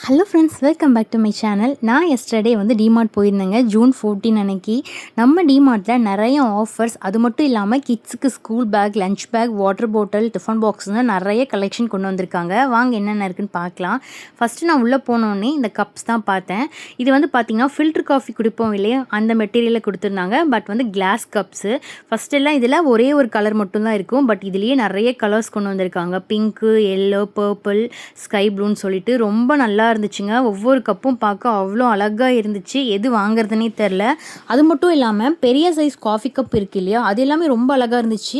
Hello friends, welcome back to my channel. நான் yesterday DMart போயிருந்தேங்க. June 14 அன்னைக்கு. நம்ம டிமார்ட்டில் நிறைய ஆஃபர்ஸ், அது மட்டும் இல்லாமல் கிட்ஸுக்கு school bag, lunch bag, water bottle, tiffin பாக்ஸ்னு நிறைய கலெக்ஷன் கொண்டு வந்திருக்காங்க. வாங்க என்னென்ன இருக்குன்னு பார்க்கலாம். ஃபஸ்ட்டு நான் உள்ளே போனோடனே இந்த கப்ஸ் தான் பார்த்தேன். இது பார்த்திங்கன்னா ஃபில்டர் காஃபி குடிப்போம் இல்லையா, அந்த மெட்டீரியலில் கொடுத்துருந்தாங்க. But glass cups. ஃபஸ்ட்டெல்லாம் இதில் ஒரே ஒரு கலர் மட்டும்தான் இருக்கும். பட் இதுலேயே நிறைய கலர்ஸ் கொண்டு வந்திருக்காங்க. பிங்க்கு, எல்லோ, பர்பிள், ஸ்கை ப்ளூன்னு சொல்லிட்டு ரொம்ப நல்லா இருந்துச்சுங்க. ஒவ்வொரு கப்பும் பார்க்க அவ்வளோ அழகாக இருந்துச்சு. எது வாங்குறதுனே தெரில. அது மட்டும் இல்லாமல் பெரிய சைஸ் காஃபி கப் இருக்கு இல்லையா, அது எல்லாமே ரொம்ப அழகாக இருந்துச்சு.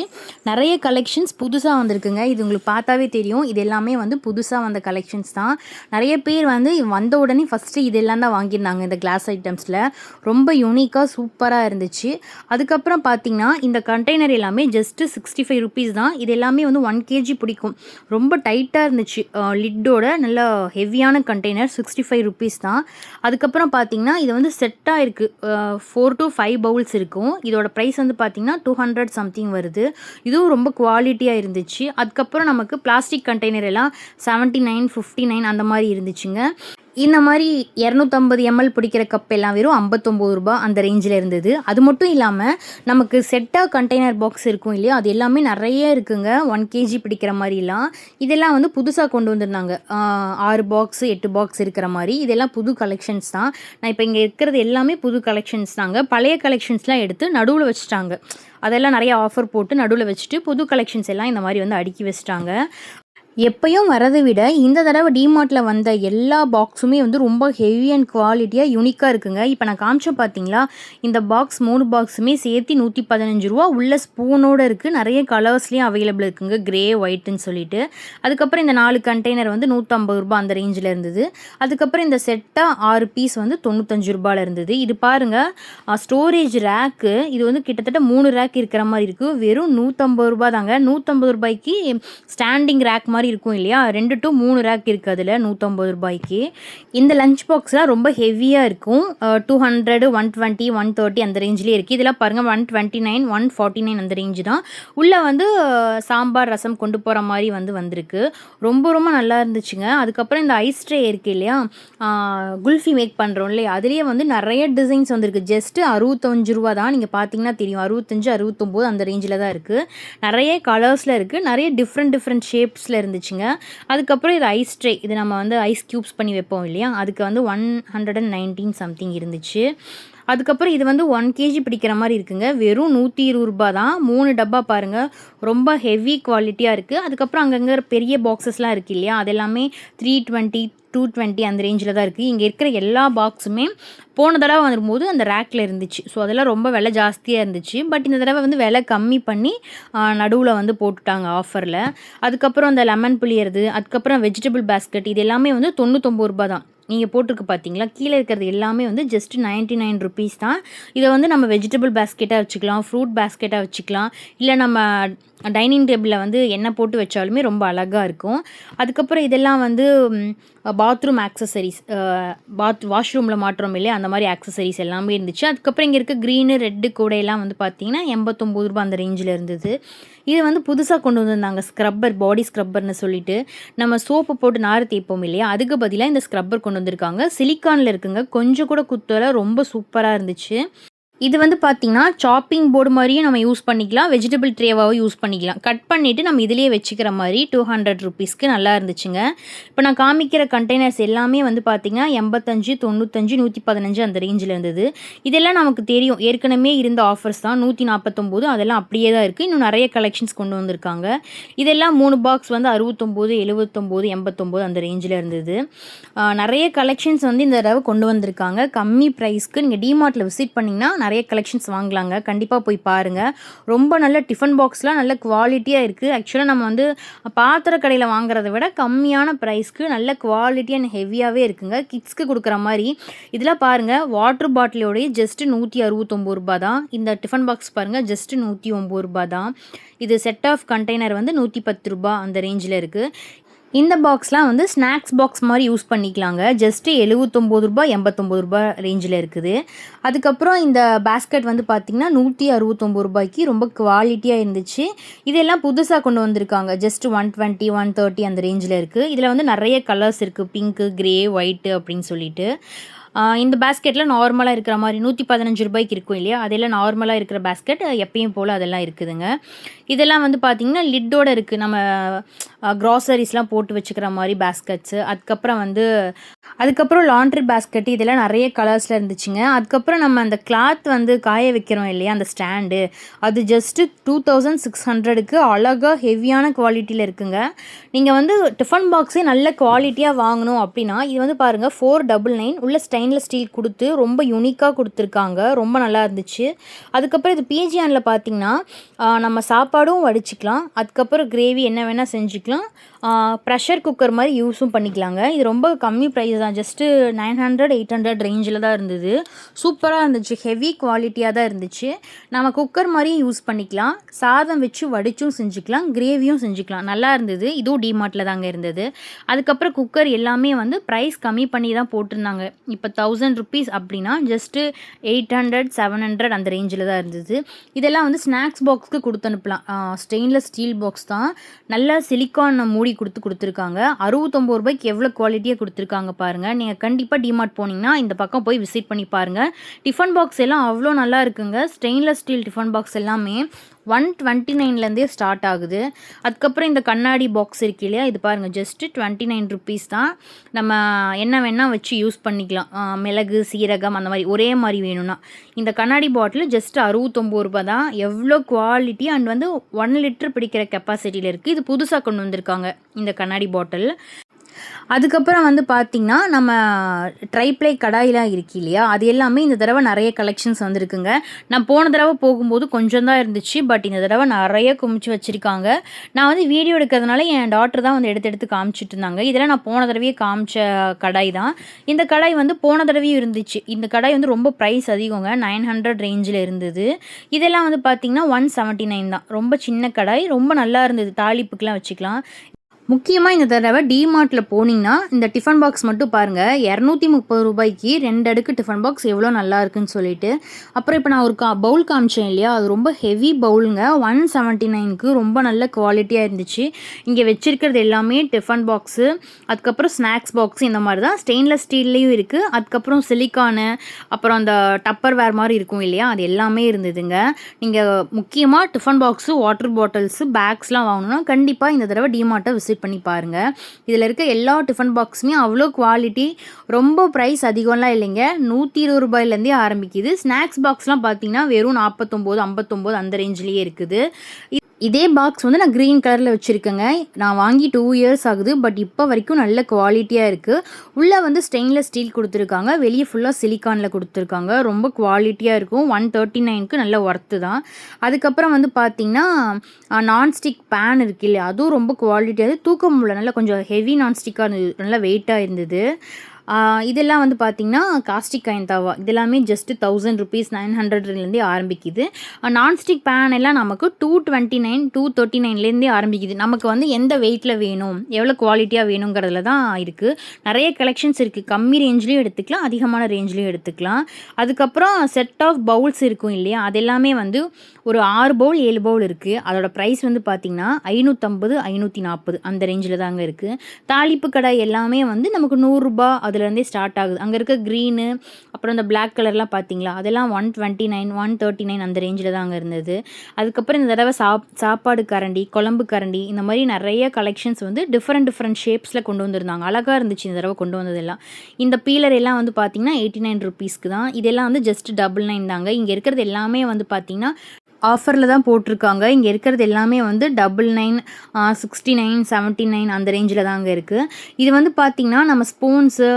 நிறைய கலெக்ஷன்ஸ் புதுசாக வந்திருக்குங்க. இது உங்களுக்கு பார்த்தாவே தெரியும். இது எல்லாமே புதுசாக வந்த கலெக்ஷன்ஸ் தான். நிறைய பேர் வந்த உடனே ஃபஸ்ட்டு இதெல்லாம் தான் வாங்கியிருந்தாங்க. இந்த கிளாஸ் ஐட்டம்ஸில் ரொம்ப யூனிக்காக சூப்பராக இருந்துச்சு. அதுக்கப்புறம் பார்த்திங்கன்னா இந்த கண்டெய்னர் எல்லாமே ஜஸ்ட்டு 65 ருபீஸ் தான். இது எல்லாமே 1 kg பிடிக்கும். ரொம்ப டைட்டாக இருந்துச்சு. லிட்டோட நல்லா ஹெவியான கண்டெய்னர் 65 ருபீஸ் தான். அதுக்கப்புறம் பார்த்தீங்கன்னா இது செட்டாக இருக்குது. 4 to 5 பவுல்ஸ் இருக்கும். இதோட ப்ரைஸ் பார்த்தீங்கன்னா 200 சம்திங் வருது. இதுவும் ரொம்ப குவாலிட்டியாக இருந்துச்சு. அதுக்கப்புறம் நமக்கு பிளாஸ்டிக் கண்டெய்னர் எல்லாம் 79, 59 அந்த மாதிரி இருந்துச்சுங்க. இந்த மாதிரி 250 ml பிடிக்கிற கப் எல்லாம் வெறும் 59 ரூபா அந்த ரேஞ்சில் இருந்தது. அது மட்டும் இல்லாமல் நமக்கு செட்டாக கண்டெய்னர் பாக்ஸ் இருக்கும் இல்லையா, அது எல்லாமே நிறைய இருக்குங்க. 1 kg பிடிக்கிற மாதிரிலாம். இதெல்லாம் புதுசாக கொண்டு வந்திருந்தாங்க. 6 பாக்ஸு 8 பாக்ஸ் இருக்கிற மாதிரி. இதெல்லாம் புது கலெக்ஷன்ஸ் தான். நான் இப்போ இங்கே இருக்கிறது எல்லாமே புது கலெக்ஷன்ஸ் தாங்க. பழைய கலெக்ஷன்ஸ்லாம் எடுத்து நடுவில் வச்சுட்டாங்க. அதெல்லாம் நிறைய ஆஃபர் போட்டு நடுவில் வச்சுட்டு புது கலெக்ஷன்ஸ் எல்லாம் இந்த மாதிரி அடுக்கி வச்சுட்டாங்க. எப்பயும் வரதை விட இந்த தடவை டிமார்ட்டில் வந்த எல்லா பாக்ஸுமே ரொம்ப ஹெவி அண்ட் குவாலிட்டியாக யூனிக்காக இருக்குங்க. இப்போ நான் காமிச்சோம் பார்த்தீங்களா, இந்த பாக்ஸ் 3 பாக்ஸுமே சேர்த்து 115 ரூபா. உள்ள ஸ்பூனோடு இருக்குது. நிறைய கலர்ஸ்லேயும் அவைலபிள் இருக்குங்க, கிரே, ஒயிட்டுன்னு சொல்லிட்டு. அதுக்கப்புறம் இந்த 4 கண்டெய்னர் 150 ரூபா அந்த ரேஞ்சில் இருந்தது. அதுக்கப்புறம் இந்த செட்டாக 6 பீஸ் 95 ரூபாயில் இருந்தது. இது பாருங்கள், ஸ்டோரேஜ் ரேக்கு. இது கிட்டத்தட்ட 3 ரேக் இருக்கிற மாதிரி இருக்குது. வெறும் 150 ரூபா தாங்க. 150 ரூபாய்க்கு ஸ்டாண்டிங் ரேக் மாதிரி இருக்கும் இல்லையா, 2 to 3 ரேக் இருக்குது அதில் 150 ரூபாய்க்கு. இந்த லஞ்ச் பாக்ஸ்லாம் ரொம்ப ஹெவியாக இருக்கும். 200, 120, 130 அந்த ரேஞ்சிலே இருக்குது. இதெல்லாம் பாருங்கள் 129, 149 அந்த ரேஞ்சு தான். உள்ளே சாம்பார், ரசம் கொண்டு போகிற மாதிரி வந்திருக்கு. ரொம்ப ரொம்ப நல்லா இருந்துச்சுங்க. அதுக்கப்புறம் இந்த ஐஸ் ட்ரே இருக்குது இல்லையா, குல்ஃபி மேக் பண்ணுறோம் இல்லையா, அதுலேயே நிறைய டிசைன்ஸ் வந்திருக்கு. ஜஸ்ட்டு 65 ரூபா தான். நீங்கள் பார்த்தீங்கன்னா தெரியும், 65, 69 அந்த ரேஞ்சில் தான் இருக்குது. நிறைய கலர்ஸில் இருக்குது. நிறைய டிஃப்ரெண்ட் ஷேப்ஸில் இருந்துச்சுங்க. அதுக்கப்புறம் இது ஐஸ் ட்ரே. இது நம்ம ஐஸ் க்யூப்ஸ் பண்ணி வைப்போம் இல்லையா, அதுக்கு 119 சம்திங் இருந்துச்சு. அதுக்கப்புறம் இது 1 kg பிடிக்கிற மாதிரி இருக்குங்க. வெறும் 120 ரூபா தான். 3 டப்பா பாருங்கள், ரொம்ப ஹெவி குவாலிட்டியாக இருக்குது. அதுக்கப்புறம் அங்கங்கே பெரிய பாக்ஸஸ்லாம் இருக்குது இல்லையா, அது எல்லாமே 320, 220 அந்த ரேஞ்சில் தான் இருக்குது. இங்கே இருக்கிற எல்லா பாக்ஸுமே போன தடவை வரும்போது அந்த ரேக்கில் இருந்துச்சு. ஸோ அதெல்லாம் ரொம்ப விலை ஜாஸ்தியாக இருந்துச்சு. பட் இந்த தடவை விலை கம்மி பண்ணி நடுவில் போட்டுட்டாங்க ஆஃபரில். அதுக்கப்புறம் அந்த லெமன் புளியறது, அதுக்கப்புறம் வெஜிடபிள் பேஸ்கெட், இது எல்லாமே 99 ரூபா தான். நீங்கள் போட்டிருக்கு பார்த்தீங்களா, கீழே இருக்கிறது எல்லாமே ஜஸ்ட் 99 ருபீஸ் தான். இதை நம்ம வெஜிடபிள் பேஸ்கெட்டாக வச்சுக்கலாம், ஃப்ரூட் பேஸ்கெட்டாக வச்சுக்கலாம், இல்லை நம்ம டைனிங் டேபிளில் எண்ணெய் போட்டு வச்சாலுமே ரொம்ப அழகாக இருக்கும். அதுக்கப்புறம் இதெல்லாம் பாத்ரூம் ஆக்சசரிஸ், வாஷ்ரூமில் மாட்டுறோம் இல்லையா, அந்த மாதிரி ஆக்சசரிஸ் எல்லாமே இருந்துச்சு. அதுக்கப்புறம் இங்கே இருக்க க்ரீனு, ரெட்டு கூடையெல்லாம் பார்த்தீங்கன்னா 89 ரூபா அந்த ரேஞ்சில் இருந்தது. இது புதுசாக கொண்டு வந்திருந்தாங்க ஸ்க்ரப்பர், பாடி ஸ்க்ரப்பர்னு சொல்லிட்டு. நம்ம சோப்பு போட்டு நார் தேய்ப்போம் இல்லையா, அதுக்கு பதிலாக இந்த ஸ்க்ரப்பர் கொண்டு வந்திருக்காங்க. சிலிக்கானில் இருக்குங்க. கொஞ்சம் கூட குத்தல, ரொம்ப சூப்பராக இருந்துச்சு. இது பார்த்தீங்கன்னா சாப்பிங் போர்டு மாதிரியும் நம்ம யூஸ் பண்ணிக்கலாம், வெஜிடபிள் ட்ரேவாகவும் யூஸ் பண்ணிக்கலாம். கட் பண்ணிவிட்டு நம்ம இதிலேயே வச்சுக்கிற மாதிரி 200 ருபீஸ்க்கு நல்லா இருந்துச்சுங்க. இப்போ நான் காமிக்கிற கண்டெய்னர்ஸ் எல்லாமே பார்த்தீங்கன்னா 85, 95, 115 அந்த ரேஞ்சில் இருந்தது. இதெல்லாம் நமக்கு தெரியும், ஏற்கனவே இருந்த ஆஃபர்ஸ் தான். 149 அதெல்லாம் அப்படியே தான் இருக்குது. இன்னும் நிறைய கலெக்ஷன்ஸ் கொண்டு வந்திருக்காங்க. இதெல்லாம் 3 பாக்ஸ் 69, 79, 89 அந்த ரேஞ்சில் இருந்தது. நிறைய கலெக்ஷன்ஸ் இந்த தடவை கொண்டு வந்திருக்காங்க கம்மி ப்ரைஸ்க்கு. நீங்கள் டிமார்ட்டில் விசிட் பண்ணிங்கன்னா நிறைய கலெக்ஷன்ஸ் வாங்கலாங்க. கண்டிப்பாக போய் பாருங்கள். ரொம்ப நல்ல டிஃபன் பாக்ஸ்லாம் நல்ல குவாலிட்டியாக இருக்குது. ஆக்சுவலாக நம்ம பாத்திர கடையில் வாங்குறத விட கம்மியான ப்ரைஸ்க்கு நல்ல குவாலிட்டி அண்ட் ஹெவியாகவே இருக்குங்க. கிட்ஸ்க்கு கொடுக்குற மாதிரி. இதெல்லாம் பாருங்கள், வாட்டர் பாட்டிலோடைய ஜஸ்ட்டு 169 ரூபா தான். இந்த டிஃபன் பாக்ஸ் பாருங்கள், ஜஸ்ட்டு 109 ரூபா தான். இது செட் ஆஃப் கண்டெய்னர் 110 ரூபா அந்த ரேஞ்சில் இருக்குது. இந்த பாக்ஸ்லாம் வந்து ஸ்நாக்ஸ் பாக்ஸ் மாதிரி யூஸ் பண்ணிக்கலாங்க. ஜஸ்ட்டு ரூ. 79 ரூ. 89 ரேஞ்சில இருக்குது. அதுக்கப்புறம் இந்த பேஸ்கெட் வந்து பார்த்திங்கன்னா ரூ. 169 ரொம்ப குவாலிட்டியாக இருந்துச்சு. இதெல்லாம் புதுசாக கொண்டு வந்திருக்காங்க. ஜஸ்ட் 120, 130 அந்த ரேஞ்சில் இருக்குது. இதில் வந்து நிறைய கலர்ஸ் இருக்குது. பிங்க்கு, கிரே, ஒயிட்டு அப்படின்னு சொல்லிட்டு. இந்த பேஸ்கெட்டில் நார்மலாக இருக்கிற மாதிரி ரூ. 115 இருக்கும் இல்லையா, அதெல்லாம் நார்மலாக இருக்கிற பேஸ்கெட் எப்பயும் போல் அதெல்லாம் இருக்குதுங்க. இதெல்லாம் வந்து பார்த்திங்கன்னா லிட்டோடு இருக்குது. நம்ம க்ராசரிஸ்லாம் போட்டு வச்சுக்கிற மாதிரி பேஸ்கெட்ஸு. அதுக்கப்புறம் லாண்ட்ரி பேஸ்கெட் இதெல்லாம் நிறைய கலர்ஸில் இருந்துச்சுங்க. அதுக்கப்புறம் நம்ம அந்த கிளாத் வந்து காய வைக்கிறோம் இல்லையா, அந்த ஸ்டாண்டு, அது ஜஸ்ட்டு 2600க்கு அழகாக ஹெவியான குவாலிட்டியில் இருக்குங்க. நீங்கள் வந்து டிஃபன் பாக்ஸே நல்ல குவாலிட்டியாக வாங்கணும் அப்படின்னா இது வந்து பாருங்கள் 499 உள்ள ஸ்டெயின்லெஸ் ஸ்டீல் கொடுத்து ரொம்ப யூனிக்காக கொடுத்துருக்காங்க. ரொம்ப நல்லா இருந்துச்சு. அதுக்கப்புறம் இது பிஜிஆனில் பார்த்திங்கன்னா நம்ம சாப்பாடும் வடிச்சிக்கலாம். அதுக்கப்புறம் கிரேவி என்ன வேணால் செஞ்சுக்கலாம். ப்ரெஷர் குக்கர் மாதிரி யூஸும் பண்ணிக்கலாங்க. இது ரொம்ப கம்மி ப்ரைஸ் தான். ஜஸ்ட்டு 900, 800 ரேஞ்சில் தான் இருந்தது. சூப்பராக இருந்துச்சு. ஹெவி குவாலிட்டியாக தான் இருந்துச்சு. நம்ம குக்கர் மாதிரியும் யூஸ் பண்ணிக்கலாம். சாதம் வச்சு வடிச்சும் செஞ்சுக்கலாம், கிரேவியும் செஞ்சுக்கலாம். நல்லா இருந்தது. இதுவும் டிமார்ட்டில் தாங்க இருந்தது. அதுக்கப்புறம் குக்கர் எல்லாமே வந்து ப்ரைஸ் கம்மி பண்ணி தான் போட்டிருந்தாங்க. இப்போ 1000 ருபீஸ் அப்படின்னா ஜஸ்ட்டு 800, 700 அந்த ரேஞ்சில் தான் இருந்தது. இதெல்லாம் வந்து ஸ்நாக்ஸ் பாக்ஸ்க்கு கொடுத்து அனுப்பலாம். ஸ்டெயின்லெஸ் ஸ்டீல் பாக்ஸ் தான். நல்லா சிலிக்கான் மூடி கொடுத்துருக்காங்க. ரூ. 69 எவ்வளோ குவாலிட்டியாக கொடுத்துருக்காங்க பாருங்கள். நீங்கள் கண்டிப்பாக டிமார்ட் போனீங்கன்னா இந்த பக்கம் போய் விசிட் பண்ணி பாருங்கள். டிஃபன் பாக்ஸ் எல்லாம் அவ்வளோ நல்லா இருக்குங்க. ஸ்டெயின்லெஸ் ஸ்டீல் டிஃபன் பாக்ஸ் எல்லாமே 129லேருந்தே ஸ்டார்ட் ஆகுது. அதுக்கப்புறம் இந்த கண்ணாடி பாக்ஸ் இருக்கு இல்லையா, இது பாருங்கள் ஜஸ்ட்டு 29 ருபீஸ் தான். நம்ம என்ன வேணால் வச்சு யூஸ் பண்ணிக்கலாம். மிளகு, சீரகம் அந்த மாதிரி ஒரே மாதிரி வேணும்னா. இந்த கண்ணாடி பாட்டில் ஜஸ்ட்டு ரூ. 69 தான். எவ்வளோ குவாலிட்டி அண்ட் வந்து 1 லிட்டர் பிடிக்கிற கெப்பாசிட்டியில் இருக்குது. இது புதுசாக கொண்டு வந்திருக்காங்க இந்த கண்ணாடி பாட்டில். அதுக்கப்புறம் வந்து பார்த்திங்கன்னா நம்ம ட்ரைப்ளை கடாயெலாம் இருக்கு இல்லையா, அது எல்லாமே இந்த தடவை நிறைய கலெக்ஷன்ஸ் வந்துருக்குங்க. நான் போன தடவை போகும்போது கொஞ்சம் தான் இருந்துச்சு. பட் இந்த தடவை நிறைய குமிச்சு வச்சுருக்காங்க. நான் வந்து வீடியோ எடுக்கிறதுனால என் டாக்டர் தான் வந்து எடுத்து காமிச்சிட்டு இருந்தாங்க. இதெல்லாம் நான் போன தடவையே காமிச்ச கடாய் தான். இந்த கடாய் வந்து போன தடவையும் இருந்துச்சு. இந்த கடாய் வந்து ரொம்ப ப்ரைஸ் அதிகங்க. 900 ரேஞ்சில் இருந்தது. இதெல்லாம் வந்து பார்த்திங்கன்னா 179 தான். ரொம்ப சின்ன கடாய், ரொம்ப நல்லா இருந்தது. தாளிப்புக்கெலாம் வச்சுக்கலாம். முக்கியமாக இந்த தடவை டிமார்ட்டில் போனீங்கன்னா இந்த டிஃபன் பாக்ஸ் மட்டும் பாருங்கள். ரூ. 230 2 அடுக்கு டிஃபன் பாக்ஸ் எவ்வளோ நல்லா இருக்குன்னு சொல்லிட்டு. அப்புறம் இப்போ நான் ஒரு பவுல் காமிச்சேன் இல்லையா, அது ரொம்ப ஹெவி பவுலுங்க. 179க்கு ரொம்ப நல்ல குவாலிட்டியாக இருந்துச்சு. இங்கே வச்சிருக்கிறது எல்லாமே டிஃபன் பாக்ஸு, அதுக்கப்புறம் ஸ்நாக்ஸ் பாக்ஸு இந்த மாதிரி தான். ஸ்டெயின்லெஸ் ஸ்டீல்லையும் இருக்குது. அதுக்கப்புறம் சிலிக்கானு, அப்புறம் அந்த டப்பர் வேர் மாதிரி இருக்கும் இல்லையா, அது எல்லாமே இருந்ததுங்க. நீங்கள் முக்கியமாக டிஃபன் பாக்ஸு, வாட்டர் பாட்டில்ஸு, பேக்ஸ்லாம் வாங்கணுன்னா கண்டிப்பாக இந்த தடவை டிமார்ட்டை விசிட் பண்ணி பாருங்கள். இதில் இருக்க எல்லா டிஃபன் பாக்ஸுமே அவ்வளோ குவாலிட்டி. ரொம்ப ப்ரைஸ் அதிகம்லாம் இல்லைங்க. ரூ. 120 ஆரம்பிக்குது. ஸ்நாக்ஸ் பாக்ஸ்லாம் பார்த்தீங்கன்னா வெறும் 49, 59 அந்த ரேஞ்சிலேயே இருக்குது. இதே பாக்ஸ் வந்து நான் க்ரீன் கலரில் வச்சுருக்கேங்க. நான் வாங்கி 2 இயர்ஸ் ஆகுது. பட் இப்போ வரைக்கும் நல்ல குவாலிட்டியாக இருக்குது. உள்ளே வந்து ஸ்டெயின்லெஸ் ஸ்டீல் கொடுத்துருக்காங்க. வெளியே ஃபுல்லாக சிலிக்கானில் கொடுத்துருக்காங்க. ரொம்ப குவாலிட்டியாக இருக்கும். 139க்கு நல்ல ஒர்த்து தான். அதுக்கப்புறம் வந்து பார்த்திங்கன்னா நான்ஸ்டிக் பேன் இருக்கு இல்லையா, அதுவும் ரொம்ப குவாலிட்டியாக தூக்க முடியல. நல்லா கொஞ்சம் ஹெவி நான்ஸ்டிக்காக இருந்தது. நல்லா வெயிட்டாக இருந்தது. இதெல்லாம் வந்து பார்த்திங்கன்னா காஸ்டிக் அயன் தவா. இதெல்லாமே ஜஸ்ட்டு 1000 ருபீஸ் 900லேருந்தே ஆரம்பிக்குது. நான்ஸ்டிக் பேன் எல்லாம் நமக்கு 229, 239லேருந்தே ஆரம்பிக்குது. நமக்கு வந்து எந்த வெயிட்டில் வேணும், எவ்வளோ குவாலிட்டியாக வேணுங்கிறதுல தான் இருக்குது. நிறைய கலெக்ஷன்ஸ் இருக்குது. கம்மி ரேஞ்ச்லேயும் எடுத்துக்கலாம், அதிகமான ரேஞ்ச்லேயும் எடுத்துக்கலாம். அதுக்கப்புறம் செட் ஆஃப் பவுல்ஸ் இருக்கும் இல்லையா, அது எல்லாமே வந்து ஒரு 6 பவுல் 7 பவுல் இருக்குது. அதோட ப்ரைஸ் வந்து பார்த்திங்கன்னா 550, 540 அந்த ரேஞ்சில் தாங்க இருக்குது. தாளிப்பு கடை எல்லாமே வந்து நமக்கு 100 ரூபா அதுலேருந்தே ஸ்டார்ட் ஆகுது. அங்கே இருக்க க்ரீனு, அப்புறம் இந்த பிளாக் கலர்லாம் பார்த்தீங்களா, அதெல்லாம் 129, 139 அந்த ரேஞ்சில் தான் அங்கே இருந்தது. அதுக்கப்புறம் இந்த தடவை சாப்பாடு கரண்டி, குழம்பு கரண்டி, இந்த மாதிரி நிறைய கலெக்ஷன்ஸ் வந்து டிஃப்ரெண்ட் ஷேப்ஸில் கொண்டு வந்திருந்தாங்க. அழகாக இருந்துச்சு இந்த தடவை கொண்டு வந்ததெல்லாம். இந்த பீலர் எல்லாம் வந்து பார்த்திங்கன்னா 89 ருபீஸ்க்கு தான். இதெல்லாம் வந்து ஜஸ்ட் 99 தாங்க. இங்கே இருக்கிறது எல்லாமே வந்து பார்த்திங்கன்னா ஆஃபரில் தான் போட்டிருக்காங்க. இங்கே இருக்கிறது எல்லாமே வந்து 99, 69, 79 அந்த ரேஞ்சில் தாங்க இருக்குது. இது வந்து பார்த்திங்கன்னா நம்ம ஸ்பூன்ஸு,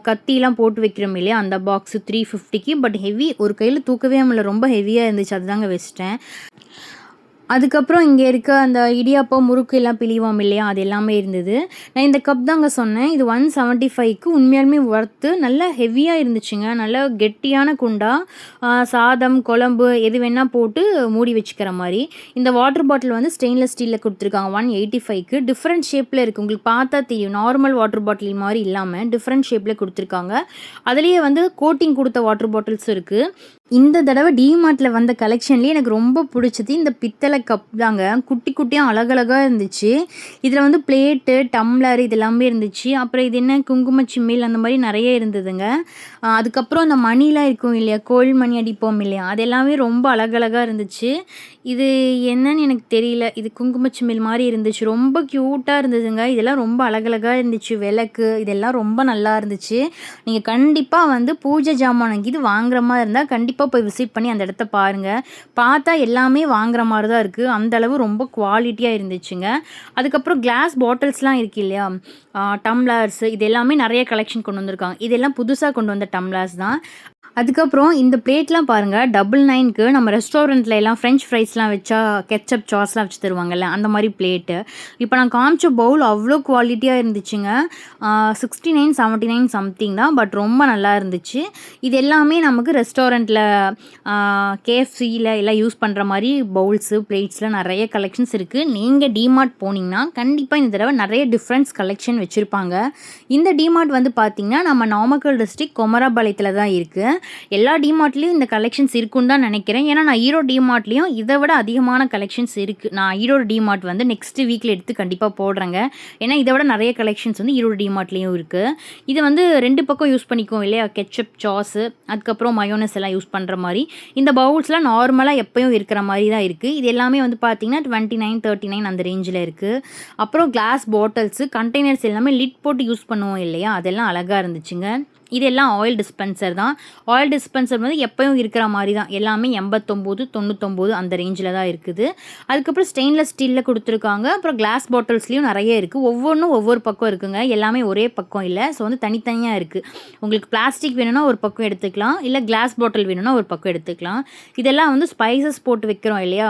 கத்திலாம் போட்டு வைக்கிறோம் இல்லையா, அந்த பாக்ஸு 350க்கு. பட் ஹெவி, ஒரு கையில் தூக்கவே முடியல, ரொம்ப ஹெவியாக இருந்துச்சு. அதுதாங்க வச்சிட்டேன். அதுக்கப்புறம் இங்கே இருக்க அந்த இடியாப்பம், முறுக்கு எல்லாம் பிழிவோம் இல்லையா? அது எல்லாமே இருந்தது. நான் இந்த கப் தாங்க சொன்னேன். இது 175க்கு உண்மையாலுமே ஒர்த்து. நல்லா ஹெவியா இருந்துச்சுங்க. நல்லா கெட்டியான குண்டா. சாதம், குழம்பு எது வேணா போட்டு மூடி வச்சுக்கிற மாரி. இந்த வாட்டர் பாட்டில் வந்து ஸ்டெயின்லெஸ் ஸ்டீல்ல குடுத்துருக்காங்க 185க்கு. டிஃப்ரெண்ட் ஷேப்ல இருக்கு. உங்களுக்கு பார்த்தா தெரியும். நார்மல் வாட்டர் பாட்டில் மாரி இல்லாம டிஃப்ரெண்ட் ஷேப்ல குடுத்துருக்காங்க. அதிலேயே வந்து கோட்டிங் குடுத்த வாட்டர் பாட்டில்ஸும் இருக்கு. இந்த தடவை டிமார்ட்ல வந்த கலெக்ஷன்லேயே எனக்கு ரொம்ப பிடிச்சது இந்த பித்தளை கப் தாங்க. குட்டி குட்டியா அழகழகா இருந்துச்சு. இதில் வந்து பிளேட்டு, டம்ளர் இது எல்லாமே இருந்துச்சு. அப்புறம் இது என்ன குங்கும சிம்மில் அந்த மாதிரி நிறைய இருந்ததுங்க. அதுக்கப்புறம் அந்த மணிலாம் இருக்கும் இல்லையா? கோல் மணி அடிப்போம் இல்லையா? அது எல்லாமே ரொம்ப அழகழகா இருந்துச்சு. இது என்னன்னு எனக்கு தெரியல. இது குங்கும சிமிழ் மாதிரி இருந்துச்சு. ரொம்ப க்யூட்டாக இருந்ததுங்க. இதெல்லாம் ரொம்ப அழகழகா இருந்துச்சு. விளக்கு இதெல்லாம் ரொம்ப நல்லா இருந்துச்சு. நீங்கள் கண்டிப்பாக வந்து பூஜை ஜாமான் இது வாங்குற மாதிரி இருந்தால் கண்டிப்பாக போய் விசிட் பண்ணி அந்த இடத்த பாருங்கள். பார்த்தா எல்லாமே வாங்குற மாதிரி தான் இருக்குது. அந்தளவு ரொம்ப குவாலிட்டியாக இருந்துச்சுங்க. அதுக்கப்புறம் கிளாஸ் பாட்டில்ஸ்லாம் இருக்குது இல்லையா? டம்ளர்ஸ் இது எல்லாமே நிறைய கலெக்ஷன் கொண்டு வந்திருக்காங்க. இதெல்லாம் புதுசாக கொண்டு வந்த டம்ளர்ஸ் தான். அதுக்கப்புறம் இந்த பிளேட்லாம் பாருங்கள், 999க்கு நம்ம ரெஸ்டாரண்ட்டில் எல்லாம் ஃப்ரெஞ்ச் ஃப்ரைஸ்லாம் வச்சா கெச்சப் சாஸ்லாம் வச்சு தருவாங்கல்ல, அந்த மாதிரி பிளேட்டு. இப்போ நான் காமிச்ச பவுல் அவ்வளோ குவாலிட்டியாக இருந்துச்சுங்க. 69, 79 சம்திங் தான், பட் ரொம்ப நல்லா இருந்துச்சு. இது எல்லாமே நமக்கு ரெஸ்டாரண்ட்டில் கேஎஃப்சியில் எல்லாம் யூஸ் பண்ணுற மாதிரி பவுல்ஸு, பிளேட்ஸில் நிறைய கலெக்ஷன்ஸ் இருக்குது. நீங்கள் டிமார்ட் போனீங்கன்னா கண்டிப்பாக இந்த தடவை நிறைய டிஃப்ரெண்ட்ஸ் கலெக்ஷன் வச்சுருப்பாங்க. இந்த டிமார்ட் வந்து பார்த்திங்கன்னா நம்ம நாமக்கல் டிஸ்ட்ரிக்ட் கொமராபாளையத்தில் தான் இருக்குது. எல்லா டிமார்ட்லேயும் இந்த கலெக்ஷன்ஸ் இருக்குன்னு தான் நினைக்கிறேன். ஏன்னா நான் ஈரோடு டிமார்ட்லேயும் இதை விட அதிகமான கலெக்ஷன்ஸ் இருக்குது. நான் ஈரோடு டிமார்ட் வந்து நெக்ஸ்ட் வீக்கில் எடுத்து கண்டிப்பாக போடுறேங்க. ஏன்னா இதை விட நிறைய கலெக்ஷன்ஸ் வந்து ஈரோடு டிமார்ட்லேயும் இருக்குது. இது வந்து 2 பக்கம் யூஸ் பண்ணிக்குவோம் இல்லையா? கெச்சப் சாஸு அதுக்கப்புறம் மயோனஸ் எல்லாம் யூஸ் பண்ணுற மாதிரி. இந்த பவுல்ஸ்லாம் நார்மலாக எப்பயும் இருக்கிற மாதிரி தான் இருக்குது. இது எல்லாமே வந்து பார்த்திங்கன்னா 29, 39 அந்த ரேஞ்சில் இருக்குது. அப்புறம் கிளாஸ் பாட்டில்ஸு, கண்டெய்னர்ஸ் எல்லாமே லிட் போட்டு யூஸ் பண்ணுவோம் இல்லையா? அதெல்லாம் அழகாக இருந்துச்சுங்க. இதெல்லாம் ஆயில் டிஸ்பென்சர் தான். ஆயில் டிஸ்பென்சர் வந்து எப்பயும் இருக்கிற மாதிரி தான். எல்லாமே 89, 99 அந்த ரேஞ்சில் தான் இருக்குது. அதுக்கப்புறம் ஸ்டெயின்லெஸ் ஸ்டீலில் கொடுத்துருக்காங்க. அப்புறம் கிளாஸ் பாட்டில்ஸ்லேயும் நிறைய இருக்குது. ஒவ்வொன்றும் ஒவ்வொரு பக்கம் இருக்குங்க. எல்லாமே ஒரே பக்கம் இல்லை. ஸோ வந்து தனித்தனியாக இருக்குது. உங்களுக்கு பிளாஸ்டிக் வேணும்னா ஒரு பக்கம் எடுத்துக்கலாம், இல்லை கிளாஸ் பாட்டில் வேணும்னா ஒரு பக்கம் எடுத்துக்கலாம். இதெல்லாம் வந்து ஸ்பைசஸ் போட்டு வைக்கிறோம் இல்லையா?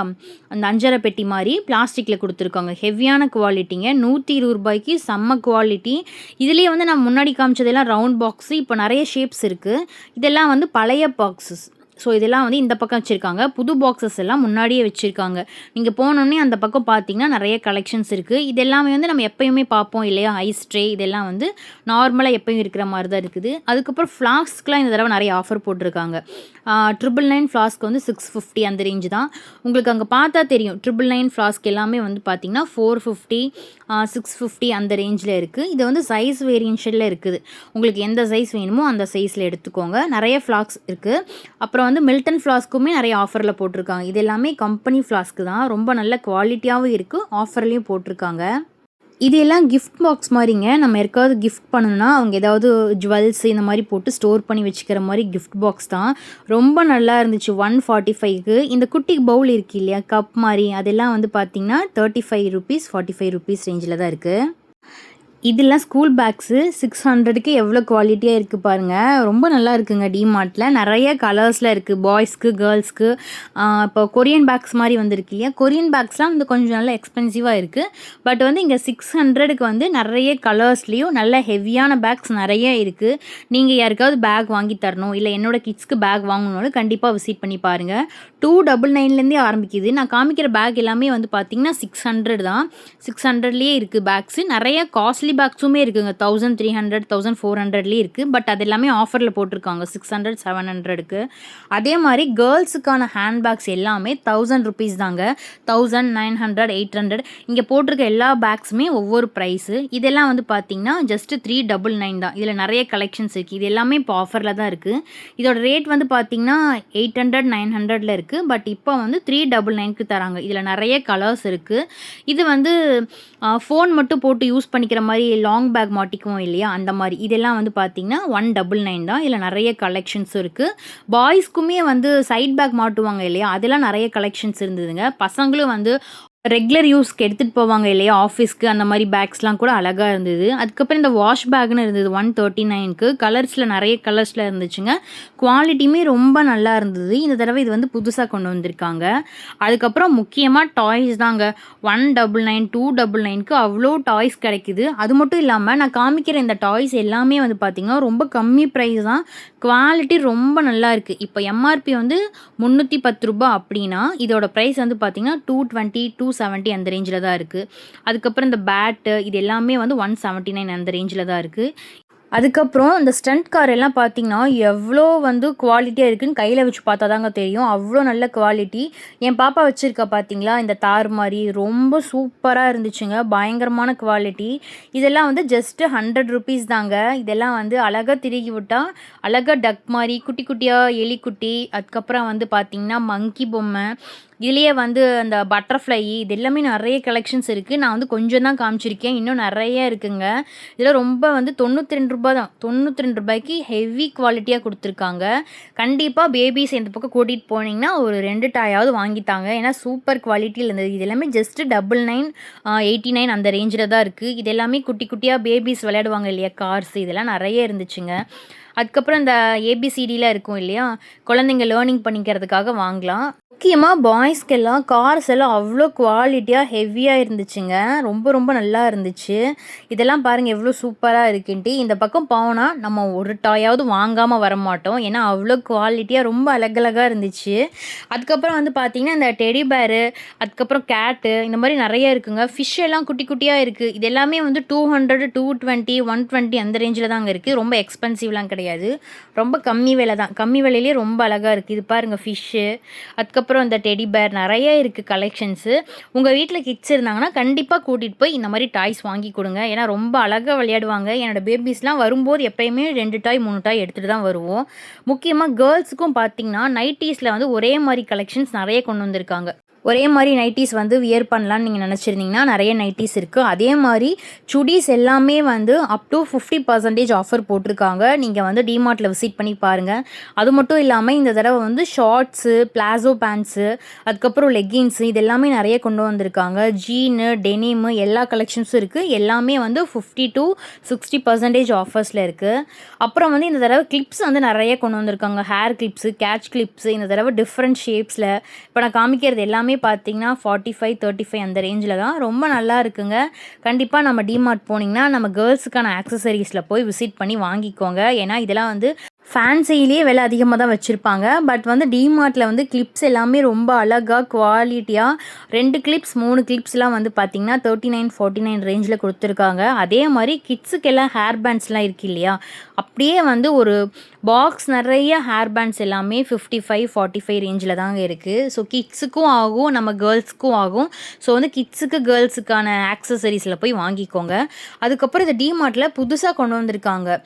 அந்த அஞ்சரை பெட்டி மாதிரி பிளாஸ்டிக்கில் கொடுத்துருக்காங்க. ஹெவியான குவாலிட்டிங்க. 120 ரூபாய்க்கு செம்ம குவாலிட்டி. இதுலேயே வந்து நான் முன்னாடி காமிச்சதெல்லாம் ரவுண்ட் பாக்ஸு. இப்போ நிறைய ஷேப்ஸ் இருக்குது. இதெல்லாம் வந்து பழைய பாக்ஸஸ். ஸோ இதெல்லாம் வந்து இந்த பக்கம் வச்சுருக்காங்க. புது பாக்ஸஸ் எல்லாம் முன்னாடியே வச்சுருக்காங்க. நீங்கள் போனோடனே அந்த பக்கம் பார்த்தீங்கன்னா நிறைய கலெக்ஷன்ஸ் இருக்குது. இது எல்லாமே வந்து நம்ம எப்பயுமே பார்ப்போம் இல்லையா? ஐஸ் ட்ரே இதெல்லாம் வந்து நார்மலாக எப்பயும் இருக்கிற மாதிரி தான் இருக்குது. அதுக்கப்புறம் ஃப்ளாஸ்க்லாம் இந்த தடவை நிறைய ஆஃபர் போட்டிருக்காங்க. 999 ஃப்ளாஸ்க் வந்து 650 அந்த ரேஞ்சு தான். உங்களுக்கு அங்கே பார்த்தா தெரியும். 999 ஃப்ளாஸ்க் எல்லாமே வந்து பார்த்திங்கன்னா 450, 650 அந்த ரேஞ்சில் இருக்குது. இது வந்து சைஸ் வேரியன்ஷனில் இருக்குது. உங்களுக்கு எந்த சைஸ் வேணுமோ அந்த சைஸில் எடுத்துக்கோங்க. நிறைய ஃப்ளாஸ்க் இருக்குது. அப்புறம் வந்து மில்டன் ஃப்ளாஸ்க்குமே நிறைய ஆஃபரில் போட்டிருக்காங்க. இது எல்லாமே கம்பெனி ஃப்ளாஸ்க்கு தான். ரொம்ப நல்ல குவாலிட்டியாகவும் இருக்குது. ஆஃபர்லேயும் போட்டிருக்காங்க. இது எல்லாம் கிஃப்ட் பாக்ஸ் மாதிரிங்க. நம்ம யாருக்காவது கிஃப்ட் பண்ணணும்னா அவங்க ஏதாவது ஜுவல்ஸ் இந்த மாதிரி போட்டு ஸ்டோர் பண்ணி வச்சுக்கிற மாதிரி கிஃப்ட் பாக்ஸ் தான். ரொம்ப நல்லா இருந்துச்சு. 145க்கு இந்த குட்டி பவுல் இருக்குது இல்லையா? கப் மாதிரி அதெல்லாம் வந்து பார்த்திங்கன்னா 35 ரூபீஸ், 45 ரூபீஸ் ரேஞ்சில் தான் இருக்குது. இதெல்லாம் ஸ்கூல் பேக்ஸு 600க்கு எவ்வளோ குவாலிட்டியாக இருக்குது பாருங்கள். ரொம்ப நல்லா இருக்குங்க. டிமார்ட்டில் நிறைய கலர்ஸில் இருக்குது. பாய்ஸ்க்கு, கேர்ள்ஸ்க்கு. இப்போ கொரியன் பேக்ஸ் மாதிரி வந்துருக்கு இல்லையா? கொரியன் பேக்ஸ்லாம் வந்து கொஞ்சம் நல்லா எக்ஸ்பென்சிவாக இருக்குது. பட் வந்து இங்கே 600க்கு வந்து நிறைய கலர்ஸ்லேயும் நல்ல ஹெவியான பேக்ஸ் நிறைய இருக்குது. நீங்கள் யாருக்காவது பேக் வாங்கி தரணும், இல்லை என்னோடய கிட்ஸ்க்கு பேக் வாங்கணும்னாலும் கண்டிப்பாக விசிட் பண்ணி பாருங்கள். 299லேருந்தே ஆரம்பிக்குது. நான் காமிக்கிற பேக் எல்லாமே வந்து பார்த்திங்கன்னா 600 தான். 600லேயே இருக்குது பேக்ஸு. நிறைய காஸ்ட்லி பேக்ஸுமே இருக்குங்க. 1300, 1400லேயே இருக்குது. பட் அது எல்லாமே ஆஃபரில் போட்டிருக்காங்க 600, 700க்கு. அதே மாதிரி கேர்ள்ஸுக்கான ஹேண்ட் பேக்ஸ் எல்லாமே 1000 ரூபீஸ் தாங்க. 1900, 800 இங்கே போட்டிருக்க எல்லா பேக்ஸுமே ஒவ்வொரு ப்ரைஸு. இதெல்லாம் வந்து பார்த்திங்கன்னா ஜஸ்ட்டு 399 தான். இதில் நிறைய கலெக்ஷன்ஸ் இருக்குது. இது எல்லாமே இப்போ ஆஃபரில் தான் இருக்குது. இதோட ரேட் வந்து பார்த்திங்கன்னா 800, 900ல் இருக்குது. பட் இப்போ வந்து 399க்கு தராங்க. இதில் நிறைய கலர்ஸ் இருக்குது. இது வந்து ஃபோன் மட்டும் போட்டு யூஸ் பண்ணிக்கிற மாதிரி லாங் பேக் மாட்டிக்குவோம் இல்லையா? அந்த மாதிரி. இதெல்லாம் வந்து பார்த்திங்கன்னா 199 தான். இதில் நிறைய கலெக்ஷன்ஸும் இருக்குது. பாய்ஸ்க்குமே வந்து சைட் பேக் மாட்டுவாங்க இல்லையா? அதெல்லாம் நிறைய கலெக்ஷன்ஸ் இருந்ததுங்க. பசங்களும் வந்து ரெகுலர் யூஸ்க்கு எடுத்துகிட்டு போவாங்க இல்லையா ஆஃபீஸ்க்கு, அந்த மாதிரி பேக்ஸ்லாம் கூட அழகாக இருந்தது. அதுக்கப்புறம் இந்த வாஷ் பேக்னு இருந்தது 139க்கு. கலர்ஸில் நிறைய கலர்ஸில் இருந்துச்சுங்க. குவாலிட்டியுமே ரொம்ப நல்லா இருந்தது. இந்த தடவை இது வந்து புதுசாக கொண்டு வந்திருக்காங்க. அதுக்கப்புறம் முக்கியமாக டாய்ஸ் தாங்க. 199 299க்கு அவ்வளோ டாய்ஸ் கிடைக்குது. அது மட்டும் இல்லாமல் நான் காமிக்கிற இந்த டாய்ஸ் எல்லாமே வந்து பார்த்திங்கன்னா ரொம்ப கம்மி ப்ரைஸ் தான். குவாலிட்டி ரொம்ப நல்லா இருக்குது. இப்போ எம்ஆர்பி வந்து ரூ. 310 அப்படின்னா இதோட ப்ரைஸ் வந்து பார்த்திங்கன்னா 220 270 அந்த ரேஞ்சில் தான் இருக்குது. அதுக்கப்புறம் இந்த பேட்டு இது எல்லாமே வந்து 179 அந்த ரேஞ்சில் தான் இருக்குது. அதுக்கப்புறம் இந்த ஸ்டண்ட் கார் எல்லாம் பார்த்தீங்கன்னா, எவ்வளோ வந்து குவாலிட்டியாக இருக்குன்னு கையில வச்சு பார்த்தா தாங்க தெரியும். அவ்வளோ நல்ல குவாலிட்டி. என் பாப்பா வச்சிருக்கா பார்த்தீங்களா, இந்த தார் மாரி ரொம்ப சூப்பரா இருந்துச்சுங்க. பயங்கரமான குவாலிட்டி. இதெல்லாம் வந்து ஜஸ்ட் ₹100 தாங்க. இதெல்லாம் வந்து அழகா திருகி விட்டா, அழகா டக் மாரி குட்டி குட்டியா எலிக்குட்டி, அதுக்கப்புறம் வந்து பார்த்தீங்கன்னா, மங்கி பொம்மை, இதுலேயே வந்து அந்த பட்டர்ஃப்ளை இது எல்லாமே நிறைய கலெக்ஷன்ஸ் இருக்குது. நான் வந்து கொஞ்சம் தான் காமிச்சிருக்கேன். இன்னும் நிறைய இருக்குங்க. இதில் ரொம்ப வந்து ₹92 தான். ₹92க்கு ஹெவி குவாலிட்டியாக கொடுத்துருக்காங்க. கண்டிப்பாக பேபிஸ் இந்த பக்கம் கூட்டிகிட்டு போனீங்கன்னா ஒரு 2 டாயாவது வாங்கித்தாங்க. ஏன்னா சூப்பர் குவாலிட்டியில் இருந்தது. இது எல்லாமே ஜஸ்ட்டு 99 89 அந்த ரேஞ்சில் தான் இருக்குது. இது எல்லாமே குட்டி குட்டியாக பேபிஸ் விளையாடுவாங்க இல்லையா கார்ஸ், இதெல்லாம் நிறைய இருந்துச்சுங்க. அதுக்கப்புறம் இந்த ஏபிசிடிலாம் இருக்கும் இல்லையா, குழந்தைங்க லேர்னிங் பண்ணிக்கிறதுக்காக வாங்கலாம். முக்கியமாக பாய்ஸ்க்கெல்லாம் கார்ஸ் எல்லாம் அவ்வளோ குவாலிட்டியாக ஹெவியாக இருந்துச்சுங்க. ரொம்ப ரொம்ப நல்லா இருந்துச்சு. இதெல்லாம் பாருங்கள் எவ்வளோ சூப்பராக இருக்குன்ட்டு. இந்த பக்கம் போனால் நம்ம ஒரு டாயாவது வாங்காமல் வரமாட்டோம். ஏன்னா அவ்வளோ குவாலிட்டியாக ரொம்ப அழகழகாக இருந்துச்சு. அதுக்கப்புறம் வந்து பார்த்திங்கன்னா இந்த டெடி பேரு, அதுக்கப்புறம் கேட்டு, இந்த மாதிரி நிறைய இருக்குங்க. ஃபிஷ் எல்லாம் குட்டி குட்டியாக இருக்குது. இது எல்லாமே வந்து 200 220 120 அந்த ரேஞ்சில் தாங்க இருக்குது. ரொம்ப எக்ஸ்பென்சிவ்லாம் கிடையாது. ரொம்ப கம்மி விலை தான். கம்மி விலையிலே ரொம்ப அழகாக இருக்குது. இது பாருங்கள் ஃபிஷ்ஷு, அதுக்கப்புறம் இந்த டெடி பேர் நிறைய இருக்குது கலெக்ஷன்ஸு. உங்கள் வீட்டில் கிட்ஸ் இருந்தாங்கன்னா கண்டிப்பாக கூட்டிகிட்டு போய் இந்த மாதிரி டாய்ஸ் வாங்கி கொடுங்க. ஏன்னா ரொம்ப அழகாக விளையாடுவாங்க. என்னோடய பேபிஸ்லாம் வரும்போது எப்போயுமே 2 டாய் 3 டாய் எடுத்துகிட்டு தான் வருவோம். முக்கியமாக கேர்ள்ஸுக்கும் பார்த்திங்கன்னா நைட்டீஸில் வந்து ஒரே மாதிரி கலெக்ஷன்ஸ் நிறைய கொண்டு வந்திருக்காங்க. ஒரே மாதிரி நைட்டீஸ் வந்து வியர் பண்ணலான்னு நீங்கள் நினச்சிருந்தீங்கன்னா நிறைய நைட்டீஸ் இருக்குது. அதே மாதிரி சுடிஸ் எல்லாமே வந்து அப் டு 50% ஆஃபர் போட்டிருக்காங்க. நீங்கள் வந்து டிமார்ட்டில் விசிட் பண்ணி பாருங்கள். அது மட்டும் இல்லாமல் இந்த தடவை வந்து ஷார்ட்ஸு, பிளாசோ பேண்ட்ஸு, அதுக்கப்புறம் லெக்கின்ஸு இது எல்லாமே நிறைய கொண்டு வந்திருக்காங்க. ஜீனு, டெனிமு எல்லா கலெக்ஷன்ஸும் இருக்குது. எல்லாமே வந்து 50 to 60% ஆஃபர்ஸில் இருக்குது. அப்புறம் வந்து இந்த தடவை கிளிப்ஸ் வந்து நிறைய கொண்டு வந்திருக்காங்க. ஹேர் கிளிப்ஸு, கேட்ச் கிளிப்ஸு, இந்த தடவை டிஃப்ரெண்ட் ஷேப்ஸில். இப்போ நான் காமிக்கிறது எல்லாமே பார்த்தீங்கன்னா 45 35 அந்த ரேஞ்சில் தான். ரொம்ப நல்லா இருக்குங்க. கண்டிப்பாக நம்ம டிமார்ட் போனீங்கன்னா நம்ம கேர்ள்ஸுக்கான ஆக்சசரிஸில் போய் விசிட் பண்ணி வாங்கிக்கோங்க. ஏன்னா இதெல்லாம் வந்து ஃபேன்சிலேயே விலை அதிகமாக தான் வச்சுருப்பாங்க. பட் வந்து டிமார்ட்டில் வந்து கிளிப்ஸ் எல்லாமே ரொம்ப அழகாக குவாலிட்டியாக 2 கிளிப்ஸ் 3 கிளிப்ஸ்லாம் வந்து பார்த்திங்கன்னா 39 49 ரேஞ்சில் கொடுத்துருக்காங்க. அதே மாதிரி கிட்ஸுக்கெல்லாம் ஹேர் பேண்ட்ஸ்லாம் இருக்குது இல்லையா, அப்படியே வந்து ஒரு பாக்ஸ் நிறைய ஹேர் பேண்ட்ஸ் எல்லாமே 55 45 ரேஞ்சில் தாங்க இருக்குது. ஸோ கிட்ஸுக்கும் ஆகும், நம்ம கேர்ள்ஸுக்கும் ஆகும். ஸோ வந்து கிட்ஸுக்கு கேர்ள்ஸுக்கான ஆக்சசரிஸில் போய் வாங்கிக்கோங்க. அதுக்கப்புறம் இந்த டிமார்ட்டில் புதுசாக கொண்டு வந்திருக்காங்க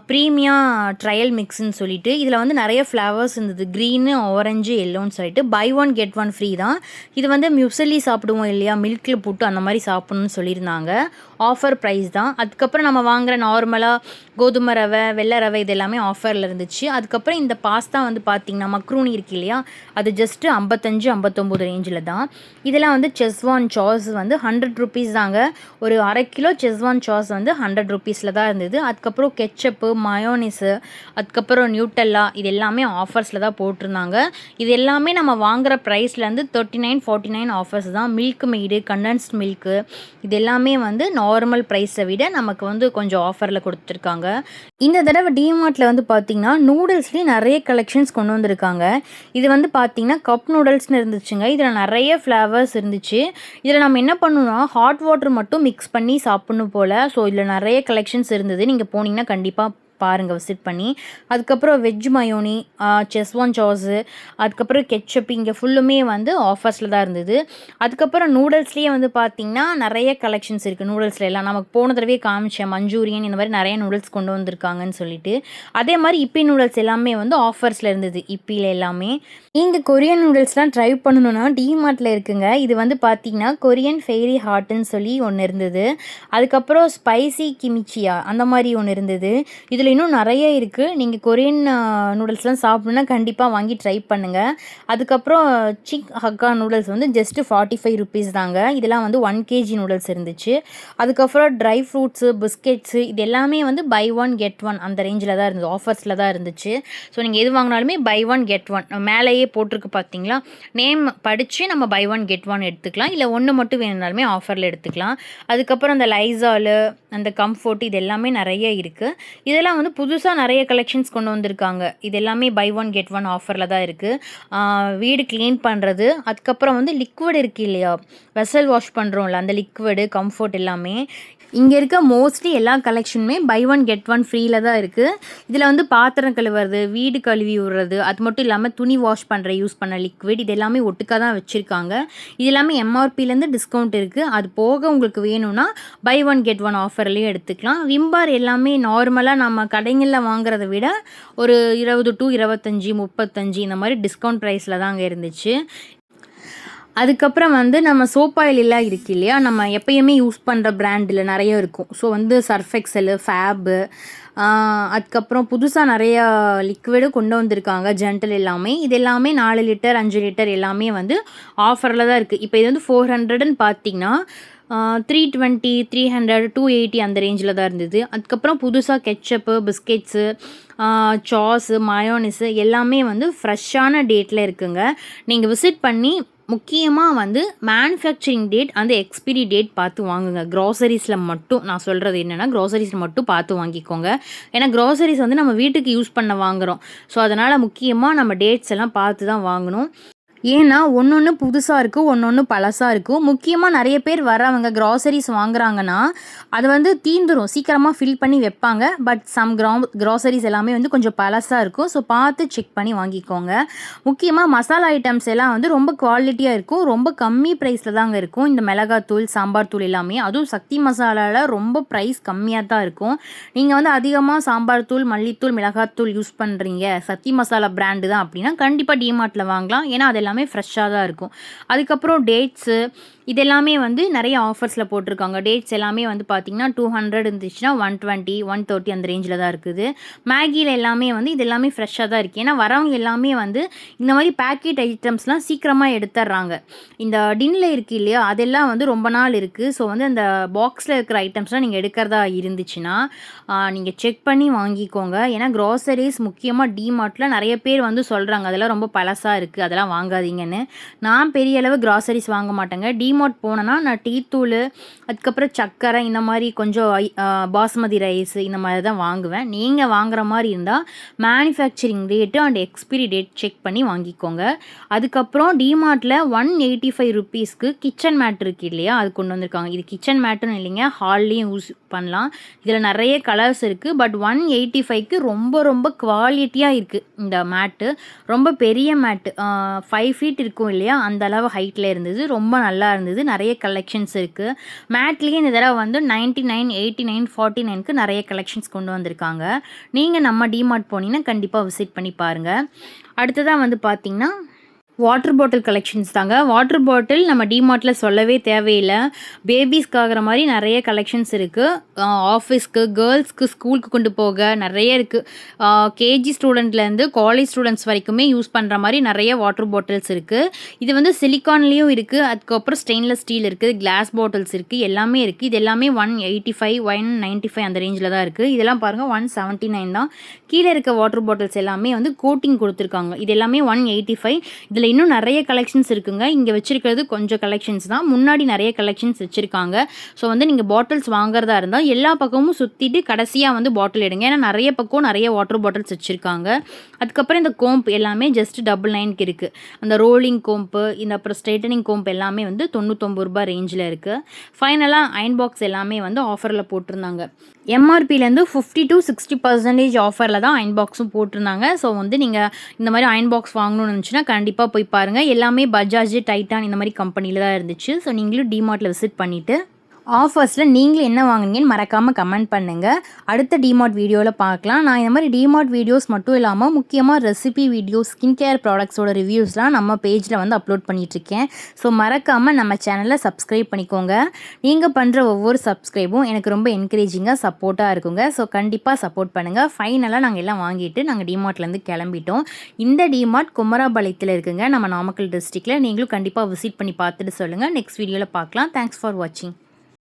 ப்ரீமியா ட்ரையல் மிக்ஸ்ன்னு சொல்லிட்டு. இதில் வந்து நிறைய ஃப்ளவர்ஸ் இருந்தது. க்ரீனு, ஆரஞ்சு, எல்லோன்னு சொல்லிட்டு பை 1 get 1 ஃப்ரீ தான். இது வந்து மியூசலி சாப்பிடுவோம் இல்லையா, மில்கில் போட்டு அந்த மாதிரி சாப்பிட்ணுன்னு சொல்லியிருந்தாங்க. ஆஃபர் ப்ரைஸ் தான். அதுக்கப்புறம் நம்ம வாங்குகிற நார்மலாக கோதுமை ரவை, வெள்ளை ரவை இது எல்லாமே ஆஃபரில் இருந்துச்சு. அதுக்கப்புறம் இந்த பாஸ்தா வந்து பார்த்திங்கன்னா மக்ரூனி இருக்கு இல்லையா, அது ஜஸ்ட்டு 55 59 ரேஞ்சில் தான். இதெல்லாம் வந்து செஸ்வான் சாஸ் வந்து ₹100 தாங்க. ஒரு அரை கிலோ செஸ்வான் சாஸ் வந்து ₹100 தான் இருந்தது. அதுக்கப்புறம் கெச்சப்பு, மயோனிஸு, அதுக்கப்புறம் நியூட்டெல்லா இது எல்லாமே ஆஃபர்ஸில் தான் போட்டிருந்தாங்க. இது எல்லாமே நம்ம வாங்குகிற ப்ரைஸ்லேருந்து 39 49 ஆஃபர்ஸ் தான். மில்க் மெய்டு, கண்டென்ஸ்ட் மில்க்கு இது எல்லாமே வந்து நார்மல் ப்ரைஸை விட நமக்கு வந்து கொஞ்சம் ஆஃபரில் கொடுத்துருக்காங்க. இந்த தடவை டிமார்ட்டில் வந்து பார்த்திங்கன்னா நூடுல்ஸ்லேயும் நிறைய கலெக்ஷன்ஸ் கொண்டு வந்திருக்காங்க. இது வந்து பார்த்திங்கன்னா கப் நூடுல்ஸ்னு இருந்துச்சுங்க. இதில் நிறைய ஃப்ளேவர்ஸ் இருந்துச்சு. இதில் நம்ம என்ன பண்ணணும்னா ஹாட் வாட்டர் மட்டும் மிக்ஸ் பண்ணி சாப்பிட்ணும் போல். ஸோ இதில் நிறைய கலெக்ஷன்ஸ் இருந்தது. நீங்கள் போனீங்கன்னா கண்டிப்பாக பாருங்கள் விசிட் பண்ணி. அதுக்கப்புறம் வெஜ் மயோனி, செஸ்வான் சாஸு, அதுக்கப்புறம் கெச்சப் இங்கே ஃபுல்லுமே வந்து ஆஃபர்ஸில் தான் இருந்தது. அதுக்கப்புறம் நூடுல்ஸ்லேயே வந்து பார்த்திங்கன்னா நிறைய கலெக்ஷன்ஸ் இருக்குது. நூடுல்ஸில் எல்லாம் நமக்கு போன தடவையே காமிச்சேன் மஞ்சூரியன் இந்த மாதிரி நிறைய நூடுல்ஸ் கொண்டு வந்திருக்காங்கன்னு சொல்லிட்டு. அதே மாதிரி இப்பி நூடுல்ஸ் எல்லாமே வந்து ஆஃபர்ஸில் இருந்தது. இப்பியில் எல்லாமே நீங்கள் கொரியன் நூடுல்ஸ்லாம் ட்ரை பண்ணணுன்னா டிமார்ட்டில் இருக்குங்க. இது வந்து பார்த்திங்கன்னா கொரியன் ஃபெய்ரி ஹாட்டுன்னு சொல்லி ஒன்று இருந்தது. அதுக்கப்புறம் ஸ்பைசி கிமிச்சியா அந்த மாதிரி ஒன்று இருந்தது. இது இதில் இன்னும் நிறைய இருக்குது. நீங்கள் கொரியன் நூடுல்ஸ்லாம் சாப்பிட்ணுன்னா கண்டிப்பாக வாங்கி ட்ரை பண்ணுங்கள். அதுக்கப்புறம் சிக் ஹக்கா நூடுல்ஸ் வந்து ஜஸ்ட்டு 45 ருபீஸ் தாங்க. இதெல்லாம் வந்து 1 கேஜி நூடுல்ஸ் இருந்துச்சு. அதுக்கப்புறம் ட்ரை ஃப்ரூட்ஸு, பிஸ்கெட்ஸு இது எல்லாமே வந்து பை ஒன் கெட் ஒன் அந்த ரேஞ்சில் தான் இருந்தது. ஆஃபர்ஸில் தான் இருந்துச்சு. ஸோ நீங்கள் எது வாங்கினாலுமே பை ஒன் கெட் ஒன் மேலேயே போட்டிருக்கு பார்த்தீங்களா, நேம் படித்து நம்ம பை ஒன் கெட் ஒன் எடுத்துக்கலாம். இல்லை ஒன்று மட்டும் வேணுனாலுமே ஆஃபரில் எடுத்துக்கலாம். அதுக்கப்புறம் அந்த லைசாலு, அந்த கம்ஃபோர்ட் இது எல்லாமே நிறைய இருக்குது. இதெல்லாம் வந்து புதுசாக நிறைய கலெக்ஷன்ஸ் கொண்டு வந்திருக்காங்க. இது எல்லாமே பை ஒன் கெட் ஒன் ஆஃபரில் தான் இருக்குது. வீடு க்ளீன் பண்ணுறது, அதுக்கப்புறம் வந்து லிக்விட் இருக்குது இல்லையா, வெசல் வாஷ் பண்ணுறோம்ல அந்த லிக்விடு, கம்ஃபோர்ட் எல்லாமே இங்கே இருக்க மோஸ்ட்லி எல்லா கலெக்ஷனுமே பை ஒன் கெட் ஒன் ஃப்ரீயில் தான் இருக்குது. இதில் வந்து பாத்திரம் கழுவுறது, வீடு கழுவி விடுறது, அது மட்டும் இல்லாமல் துணி வாஷ் பண்ணுற யூஸ் பண்ண லிக்விட் இது எல்லாமே ஒட்டுக்காக தான் வச்சுருக்காங்க. இது எல்லாமே எம்ஆர்பிலேருந்து டிஸ்கவுண்ட் இருக்குது. அது போக உங்களுக்கு வேணும்னா பை ஒன் கெட் ஒன் ஆஃபர்லேயும் எடுத்துக்கலாம். விம்பார் எல்லாமே நார்மலாக நம்ம கடைகளில் வாங்குறத விட ஒரு 20 to 25, 35 இந்த மாதிரி டிஸ்கவுண்ட் ப்ரைஸில் தான் அங்கே இருந்துச்சு. அதுக்கப்புறம் வந்து நம்ம சோப் ஆயில் எல்லாம் இருக்குது இல்லையா, நம்ம எப்பயுமே யூஸ் பண்ணுற பிராண்டில் நிறைய இருக்கும். ஸோ வந்து சர்ஃப் எக்ஸலு, ஃபேபு, அதுக்கப்புறம் புதுசாக நிறையா லிக்விடு கொண்டு வந்திருக்காங்க. ஜென்டல் எல்லாமே இது எல்லாமே 4 லிட்டர் 5 லிட்டர் எல்லாமே வந்து ஆஃபரில் தான் இருக்குது. இப்போ இது வந்து 400ன்னு பார்த்தீங்கன்னா 320, 300, 280 அந்த ரேஞ்சில் தான் இருந்தது. அதுக்கப்புறம் புதுசாக கெச்சப்பு, பிஸ்கெட்ஸு, சாஸு, மயோனிஸு எல்லாமே வந்து ஃப்ரெஷ்ஷான டேட்டில் இருக்குங்க. நீங்கள் விசிட் பண்ணி முக்கியமாக வந்து மேனுஃபேக்சரிங் டேட் அந்த எக்ஸ்பிரி டேட் பார்த்து வாங்குங்க. க்ராசரிஸில் மட்டும் நான் சொல்கிறது என்னென்னா, க்ராசரிஸில் மட்டும் பார்த்து வாங்கிக்கோங்க. ஏன்னா க்ராசரிஸ் வந்து நம்ம வீட்டுக்கு யூஸ் பண்ண வாங்குகிறோம். ஸோ அதனால் முக்கியமாக நம்ம டேட்ஸ் எல்லாம் பார்த்து தான் வாங்கணும். ஏன்னா ஒன்று புதுசாக இருக்கும், ஒன்று பழசாக இருக்கும். முக்கியமாக நிறைய பேர் வரவங்க க்ராசரிஸ் வாங்குறாங்கன்னா அது வந்து தீந்துடும், சீக்கிரமாக ஃபில் பண்ணி வைப்பாங்க. பட் சம் க்ராசரிஸ் எல்லாமே வந்து கொஞ்சம் பழசாக இருக்கும். ஸோ பார்த்து செக் பண்ணி வாங்கிக்கோங்க. முக்கியமாக மசாலா ஐட்டம்ஸ் எல்லாம் வந்து ரொம்ப குவாலிட்டியாக இருக்கும், ரொம்ப கம்மி ப்ரைஸில் தாங்க இருக்கும். இந்த மிளகாத்தூள், சாம்பார் தூள் எல்லாமே, அதுவும் சக்தி மசாலாவில் ரொம்ப ப்ரைஸ் கம்மியாக தான் இருக்கும். நீங்கள் வந்து அதிகமாக சாம்பார் தூள், மல்லித்தூள், மிளகாத்தூள் யூஸ் பண்ணுறீங்க, சக்தி மசாலா பிராண்டு தான் அப்படின்னா கண்டிப்பாக டிமார்ட்டில் வாங்கலாம். ஏன்னா அது எல்லாமே ஃப்ரெஷ்ஷாக தான் இருக்கும். அதுக்கப்புறம் டேட்ஸு இதெல்லாமே வந்து நிறைய ஆஃபர்ஸில் போட்டிருக்காங்க. டேட்ஸ் எல்லாமே வந்து பார்த்திங்கன்னா 200 இருந்துச்சுன்னா 120, 130 அந்த ரேஞ்சில் தான் இருக்குது. மேகியில் எல்லாமே வந்து இது எல்லாமே ஃப்ரெஷ்ஷாக தான் இருக்குது. ஏன்னா வரவங்க எல்லாமே வந்து இந்த மாதிரி பேக்கெட் ஐட்டம்ஸ்லாம் சீக்கிரமாக எடுத்துடுறாங்க. இந்த டின்னில் இருக்குது இல்லையா, அதெல்லாம் வந்து ரொம்ப நாள் இருக்குது. ஸோ வந்து அந்த பாக்ஸில் இருக்கிற ஐட்டம்ஸ்லாம் நீங்கள் எடுக்கிறதா இருந்துச்சுன்னா நீங்கள் செக் பண்ணி வாங்கிக்கோங்க. ஏன்னா க்ராசரிஸ் முக்கியமாக டிமார்ட்டில் நிறைய பேர் வந்து சொல்கிறாங்க அதெல்லாம் ரொம்ப பழசாக இருக்குது, அதெல்லாம் வாங்காதீங்கன்னு. நான் பெரிய அளவு க்ராசரிஸ் வாங்க மாட்டேங்க. டிமார்ட் போனேன்னா நான் டீ தூள், அதுக்கப்புறம் சர்க்கரை, இந்த மாதிரி கொஞ்சம் பாஸ்மதி ரைஸ் இந்த மாதிரி தான் வாங்குவேன். நீங்கள் வாங்குற மாதிரி இருந்தால் manufacturing rate and expiry date check பண்ணி வாங்கிக்கோங்க. அதுக்கப்புறம் டிமார்ட்டில் 185 ருபீஸ்க்கு கிச்சன் மேட் இருக்குது இல்லையா, அது கொண்டு வந்திருக்காங்க. இது கிச்சன் மேட்டுன்னு இல்லைங்க, ஹால்லையும் யூஸ் பண்ணலாம். இதில் நிறைய கலர்ஸ் இருக்குது. பட் 185க்கு ரொம்ப குவாலிட்டியாக இருக்குது இந்த மேட்டு. ரொம்ப பெரிய மேட்டு, 5 ஃபீட் இருக்கும் இல்லையா, அந்த அளவு ஹைட்டில் இருந்தது. ரொம்ப நல்லா இருந்தது. நிறைய கலெக்ஷன்ஸ் இருக்குது. மேட்லேயே இந்த தடவை வந்து 99, 89, 49க்கு நிறைய கலெக்ஷன்ஸ் கொண்டு வந்திருக்காங்க. நீங்கள் நம்ம டிமார்ட் போனீங்கன்னா கண்டிப்பாக விசிட் பண்ணி பாருங்கள். அடுத்ததாக வந்து பார்த்திங்கன்னா வாட்டர் பாட்டில் கலெக்ஷன்ஸ் தாங்க. வாட்டர் பாட்டில் நம்ம டிமார்ட்டில் சொல்லவே தேவையில்லை. பேபிஸ்க்காகிற மாதிரி நிறைய கலெக்ஷன்ஸ் இருக்குது. ஆஃபீஸ்க்கு, கேர்ள்ஸ்க்கு, ஸ்கூலுக்கு கொண்டு போக நிறைய இருக்குது. கேஜி ஸ்டூடெண்ட்லேருந்து காலேஜ் ஸ்டூடெண்ட்ஸ் வரைக்குமே யூஸ் பண்ணுற மாதிரி நிறைய வாட்டர் பாட்டில்ஸ் இருக்குது. இது வந்து சிலிக்கான்லேயும் இருக்குது, அதுக்கப்புறம் ஸ்டெயின்லெஸ் ஸ்டீல் இருக்குது, கிளாஸ் பாட்டில்ஸ் இருக்குது, எல்லாமே இருக்குது. இது எல்லாமே 185, 195 அந்த ரேஞ்சில் தான் இருக்குது. இதெல்லாம் பாருங்கள் 179 தான். கீழே இருக்க வாட்டர் பாட்டில்ஸ் எல்லாமே வந்து கோட்டிங் கொடுத்துருக்காங்க. இது எல்லாமே 185. இதில் இன்னும் நிறைய கலெக்ஷன்ஸ் இருக்குங்க. இங்கே வச்சிருக்கிறது கொஞ்சம் கலெக்ஷன்ஸ் தான், முன்னாடி நிறைய கலெக்ஷன்ஸ் வச்சுருக்காங்க. ஸோ வந்து நீங்கள் பாட்டில்ஸ் வாங்குறதா இருந்தால் எல்லா பக்கமும் சுற்றிட்டு கடைசியாக வந்து பாட்டில் எடுங்க. ஏன்னா நிறைய பக்கம் நிறைய வாட்டர் பாட்டில்ஸ் வச்சுருக்காங்க. அதுக்கப்புறம் இந்த கோம்ப் எல்லாமே ஜஸ்ட் 99க்கு இருக்குது. அந்த ரோலிங் கோம்பு, இந்த அப்புறம் ஸ்ட்ரைட்டனிங் கோம்ப் எல்லாமே வந்து 99 ரூபாய் ரேஞ்சில் இருக்குது. ஃபைனலாக அயன் பாக்ஸ் எல்லாமே வந்து ஆஃபரில் போட்டிருந்தாங்க. எம்ஆர்பிலேருந்து 50 to 60% ஆஃபரில் தான் அயன் பாக்ஸும் போட்டிருந்தாங்க. ஸோ வந்து நீங்கள் இந்த மாதிரி அயன் பாக்ஸ் வாங்கணும்னு இருந்துச்சுன்னா கண்டிப்பாக போய் பாருங்கள். எல்லாமே பஜாஜ், டைட்டான் இந்த மாதிரி கம்பெனியில் தான் இருந்துச்சு. ஸோ நீங்களும் டிமார்ட்டில் விசிட் பண்ணிவிட்டு ஆஃபர்ஸில் நீங்களும் என்ன வாங்குனீங்கன்னு மறக்காமல் கமெண்ட் பண்ணுங்கள். அடுத்த டிமார்ட் வீடியோவில் பார்க்கலாம். நான் இந்த மாதிரி டிமார்ட் வீடியோஸ் மட்டும் இல்லாமல் முக்கியமாக ரெசிபி வீடியோஸ், ஸ்கின் கேர் ப்ராடக்ட்ஸோட ரிவ்யூஸ்லாம் நம்ம பேஜில் வந்து அப்லோட் பண்ணிகிட்ருக்கேன். ஸோ மறக்காமல் நம்ம சேனலை சப்ஸ்கிரைப் பண்ணிக்கோங்க. நீங்கள் பண்ணுற ஒவ்வொரு சப்ஸ்கிரைபும் எனக்கு ரொம்ப என்கரேஜிங்காக சப்போர்ட்டாக இருக்குங்க. ஸோ கண்டிப்பாக சப்போர்ட் பண்ணுங்கள். ஃபைனலாக நாங்கள் எல்லாம் வாங்கிட்டு நாங்கள் டிமார்ட்லேருந்து கிளம்பிட்டோம். இந்த டிமார்ட் குமராபாளையத்தில் இருக்குங்க, நம்ம நாமக்கல் டிஸ்ட்ரிக்டில். நீங்களும் கண்டிப்பாக விசிட் பண்ணி பார்த்துட்டு சொல்லுங்கள். நெக்ஸ்ட் வீடியோவில் பார்க்கலாம். தேங்க்ஸ் ஃபார் வாட்சிங்.